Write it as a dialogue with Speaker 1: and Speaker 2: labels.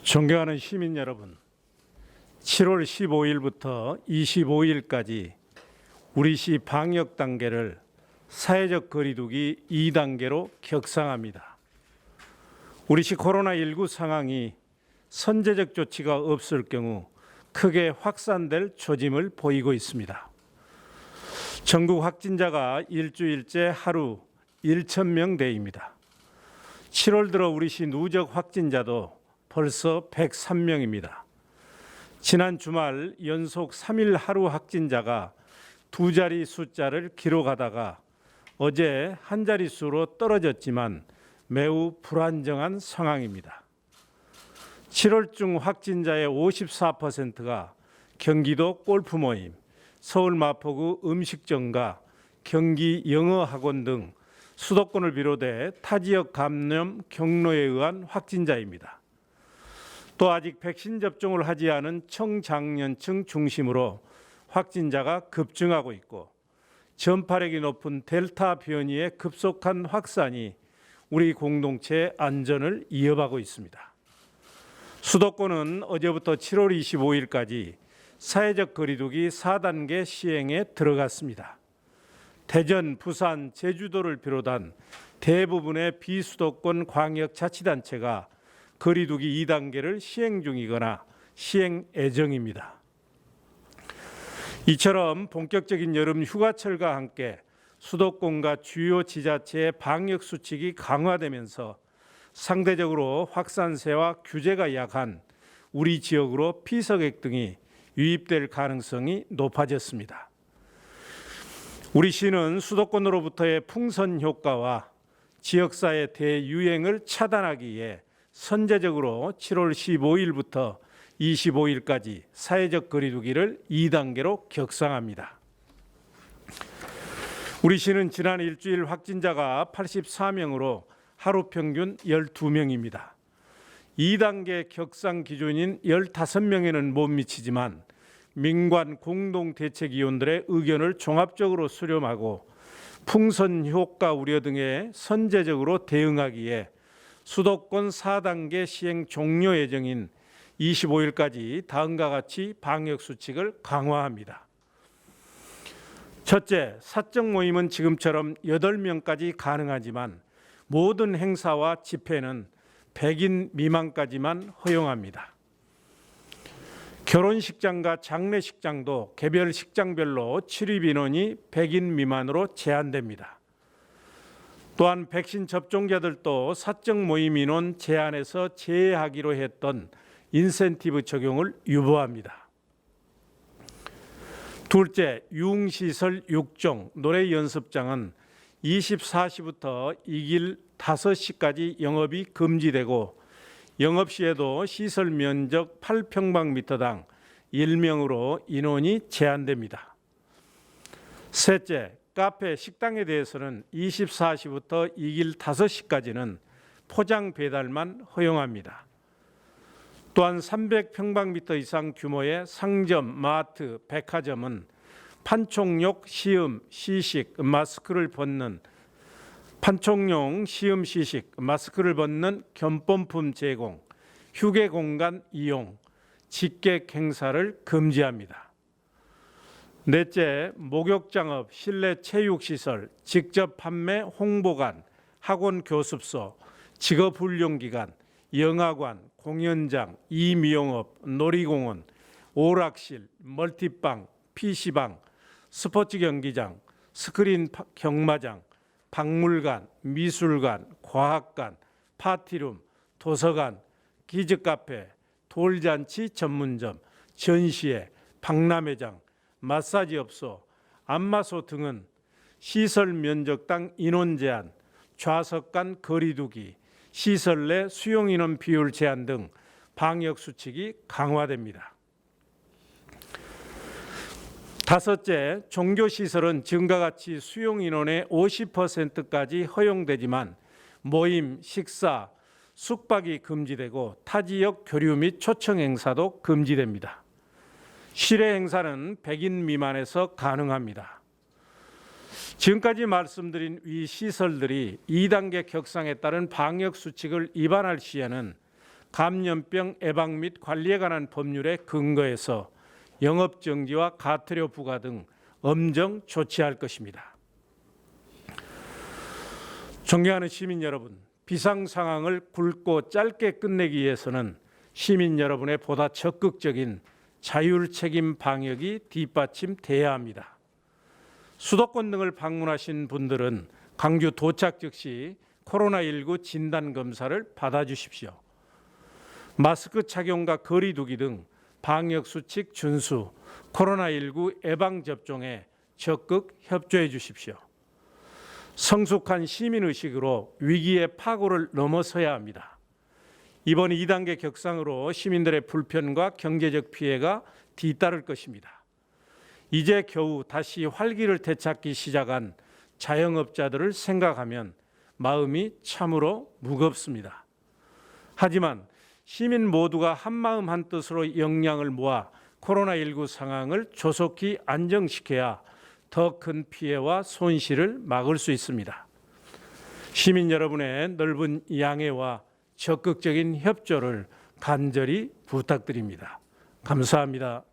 Speaker 1: 존경하는 시민 여러분, 7월 15일부터 25일까지 우리 시 방역 단계를 사회적 거리두기 2단계로 격상합니다. 우리 시 코로나19 상황이 선제적 조치가 없을 경우 크게 확산될 조짐을 보이고 있습니다. 전국 확진자가 일주일째 하루 1,000명대입니다. 7월 들어 우리 시 누적 확진자도 벌써 103명입니다. 지난 주말 연속 3일 하루 확진자가 두 자리 숫자를 기록하다가 어제 한 자릿수로 떨어졌지만 매우 불안정한 상황입니다. 7월 중 확진자의 54%가 경기도 골프 모임, 서울 마포구 음식점과 경기 영어학원 등 수도권을 비롯해 타 지역 감염 경로에 의한 확진자입니다. 또 아직 백신 접종을 하지 않은 청장년층 중심으로 확진자가 급증하고 있고 전파력이 높은 델타 변이의 급속한 확산이 우리 공동체의 안전을 위협하고 있습니다. 수도권은 어제부터 7월 25일까지 사회적 거리두기 4단계 시행에 들어갔습니다. 대전, 부산, 제주도를 비롯한 대부분의 비수도권 광역자치단체가 거리두기 2단계를 시행 중이거나 시행 예정입니다. 이처럼 본격적인 여름 휴가철과 함께 수도권과 주요 지자체의 방역 수칙이 강화되면서 상대적으로 확산세와 규제가 약한 우리 지역으로 피서객 등이 유입될 가능성이 높아졌습니다. 우리 시는 수도권으로부터의 풍선 효과와 지역사회 대유행을 차단하기 위해 선제적으로 7월 15일부터 25일까지 사회적 거리두기를 2단계로 격상합니다. 우리 시는 지난 일주일 확진자가 84명으로 하루 평균 12명입니다. 2단계 격상 기준인 15명에는 못 미치지만 민관 공동대책위원들의 의견을 종합적으로 수렴하고 풍선 효과 우려 등에 선제적으로 대응하기에 수도권 4단계 시행 종료 예정인 25일까지 다음과 같이 방역 수칙을 강화합니다. 첫째, 사적 모임은 지금처럼 8명까지 가능하지만 모든 행사와 집회는 100인 미만까지만 허용합니다. 결혼식장과 장례식장도 개별 식장별로 출입 인원이 100인 미만으로 제한됩니다. 또한 백신 접종자들도 사적 모임 인원 제한에서 제외하기로 했던 인센티브 적용을 유보합니다. 둘째, 유흥시설 6종, 노래 연습장은 24시부터 이길 5시까지 영업이 금지되고 영업시에도 시설 면적 8평방미터당 1명으로 인원이 제한됩니다. 셋째, 카페, 식당에 대해서는 24시부터 이길 5시까지는 포장 배달만 허용합니다. 또한 300평방미터 이상 규모의 상점, 마트, 백화점은 판촉용 시음, 시식, 마스크를 벗는 판촉용 시음, 시식, 마스크를 벗는 견본품 제공, 휴게 공간 이용, 직객 행사를 금지합니다. 넷째, 목욕장업, 실내 체육시설, 직접 판매 홍보관, 학원 교습소, 직업훈련기관, 영화관, 공연장, 이미용업, 놀이공원, 오락실, 멀티방, PC방, 스포츠 경기장, 스크린 경마장, 박물관, 미술관, 과학관, 파티룸, 도서관, 키즈카페, 돌잔치 전문점, 전시회, 박람회장, 마사지업소, 안마소 등은 시설 면적당 인원 제한, 좌석 간 거리두기, 시설 내 수용 인원 비율 제한 등 방역 수칙이 강화됩니다. 다섯째, 종교시설은 지금과 같이 수용 인원의 50%까지 허용되지만 모임, 식사, 숙박이 금지되고 타지역 교류 및 초청 행사도 금지됩니다. 실외 행사는 100인 미만에서 가능합니다. 지금까지 말씀드린 위 시설들이 2단계 격상에 따른 방역 수칙을 위반할 시에는 감염병 예방 및 관리에 관한 법률에 근거해서 영업정지와 과태료 부과 등 엄정 조치할 것입니다. 존경하는 시민 여러분, 비상 상황을 굵고 짧게 끝내기 위해서는 시민 여러분의 보다 적극적인 자율책임 방역이 뒷받침돼야 합니다. 수도권 등을 방문하신 분들은 광주 도착 즉시 코로나19 진단검사를 받아주십시오. 마스크 착용과 거리 두기 등 방역수칙 준수, 코로나19 예방접종에 적극 협조해 주십시오. 성숙한 시민의식으로 위기의 파고를 넘어서야 합니다. 이번 2단계 격상으로 시민들의 불편과 경제적 피해가 뒤따를 것입니다. 이제 겨우 다시 활기를 되찾기 시작한 자영업자들을 생각하면 마음이 참으로 무겁습니다. 하지만 시민 모두가 한마음 한뜻으로 역량을 모아 코로나19 상황을 조속히 안정시켜야 더 큰 피해와 손실을 막을 수 있습니다. 시민 여러분의 넓은 양해와 적극적인 협조를 간절히 부탁드립니다. 감사합니다.